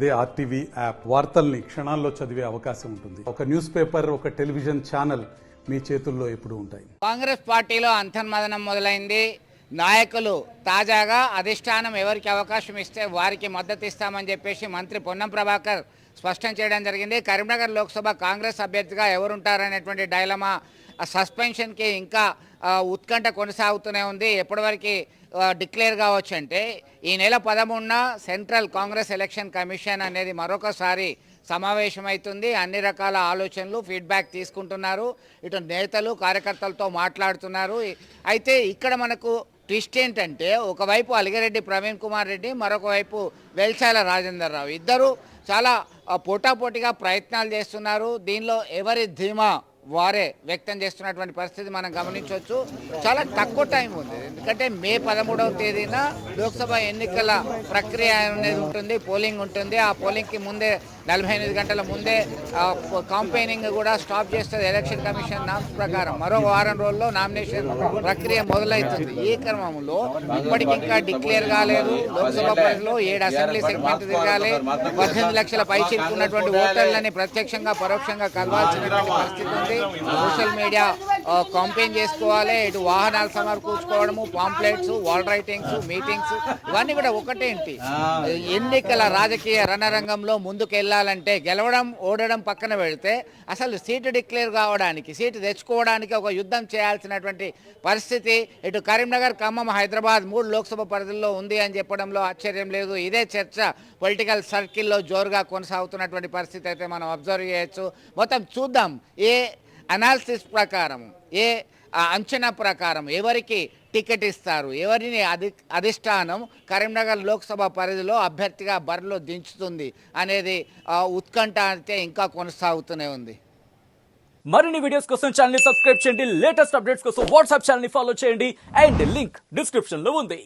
అదే RTV app వార్తల్ని క్షణాల్లో చదివే అవకాశం ఉంటుంది. ఒక న్యూస్ పేపర్, ఒక టెలివిజన్ ఛానల్ మీ చేతుల్లో ఎప్పుడూ ఉంటాయి. కాంగ్రెస్ పార్టీలో అంతర్మదనం మొదలైంది. నాయకులు తాజాగా అధిష్టానం ఎవరికి అవకాశం ఇస్తే వారికి మద్దతు ఇస్తామని చెప్పేసి మంత్రి పొన్నం ప్రభాకర్ స్పష్టం చేయడం జరిగింది. కరీంనగర్ లోక్సభ కాంగ్రెస్ అభ్యర్థిగా ఎవరుంటారనేటువంటి డైలమా సస్పెన్షన్కి ఇంకా ఉత్కంఠ కొనసాగుతూనే ఉంది. ఎప్పటివరకు డిక్లేర్ కావచ్చు అంటే ఈ నెల 13న సెంట్రల్ కాంగ్రెస్ ఎలక్షన్ కమిషన్ అనేది మరొకసారి సమావేశమవుతుంది. అన్ని రకాల ఆలోచనలు ఫీడ్బ్యాక్ తీసుకుంటున్నారు. ఇటు నేతలు కార్యకర్తలతో మాట్లాడుతున్నారు. అయితే ఇక్కడ మనకు ట్విస్ట్ ఏంటంటే ఒకవైపు అలిగిరెడ్డి ప్రవీణ్ కుమార్ రెడ్డి, మరొక వైపు వెల్చాల రాజేందర్ రావు ఇద్దరు చాలా పోటాపోటీగా ప్రయత్నాలు చేస్తున్నారు. దీనిలో ఎవరి ధీమా వారే వ్యక్తం చేస్తున్నటువంటి పరిస్థితి మనం గమనించవచ్చు. చాలా తక్కువ టైం ఉంది, ఎందుకంటే మే 13వ తేదీన లోక్సభ ఎన్నికల ప్రక్రియ అనేది ఉంటుంది, పోలింగ్ ఉంటుంది. ఆ పోలింగ్కి ముందే 48 గంటల ముందే కాంపెయినింగ్ కూడా స్టాప్ చేస్తుంది ఎలక్షన్ కమిషన్ నామ్స్ ప్రకారం. మరో వారం రోజుల్లో నామినేషన్ ప్రక్రియ మొదలవుతుంది. ఈ క్రమంలో ఇప్పటికి ఇంకా డిక్లేర్ కాలేదు. లోక్సభ పరిధిలో 7 అసెంబ్లీ సెగ్మెంట్ తిరగాలి. 18 లక్షల పైచిక్కున్నటువంటి ఓటర్లని ప్రత్యక్షంగా పరోక్షంగా కలవాల్సినటువంటి పరిస్థితి ఉంది. సోషల్ మీడియా కాంపెయిన్ చేసుకోవాలి. ఇటు వాహనాలు సమర్పించుకోవడము, పాంప్లెట్స్, వాల్ రైటింగ్స్, మీటింగ్స్ ఇవన్నీ కూడా ఒకటేంటి, ఎన్నికల రాజకీయ రణరంగంలో ముందుకు వెళ్ళాలంటే గెలవడం ఓడడం పక్కన పెడితే అసలు సీటు డిక్లేర్ కావడానికి, సీటు తెచ్చుకోవడానికి ఒక యుద్ధం చేయాల్సినటువంటి పరిస్థితి ఇటు కరీంనగర్, ఖమ్మం, హైదరాబాద్ 3 లోక్సభ పరిధుల్లో ఉంది అని చెప్పడంలో ఆశ్చర్యం లేదు. ఇదే చర్చ పొలిటికల్ సర్కిల్లో జోరుగా కొనసాగుతున్నటువంటి పరిస్థితి అయితే మనం అబ్జర్వ్ చేయొచ్చు. మొత్తం చూద్దాం ఏ అనాలిసిస్ ప్రకారం, ఏ అంచనా ప్రకారం ఎవరికి టికెట్ ఇస్తారు, ఎవరిని అధిష్టానం కరీంనగర్ లోక్సభ పరిధిలో అభ్యర్థిగా బరిలో దించుతుంది అనేది ఉత్కంఠ అయితే ఇంకా కొనసాగుతూనే ఉంది. మరిన్ని వీడియోస్ కోసం ఛానల్ ని సబ్స్క్రైబ్ చేయండి. లేటెస్ట్ అప్డేట్స్ కోసం వాట్సాప్ ఛానల్ ని ఫాలో చేయండి. అండ్ లింక్ డిస్క్రిప్షన్ లో ఉంది.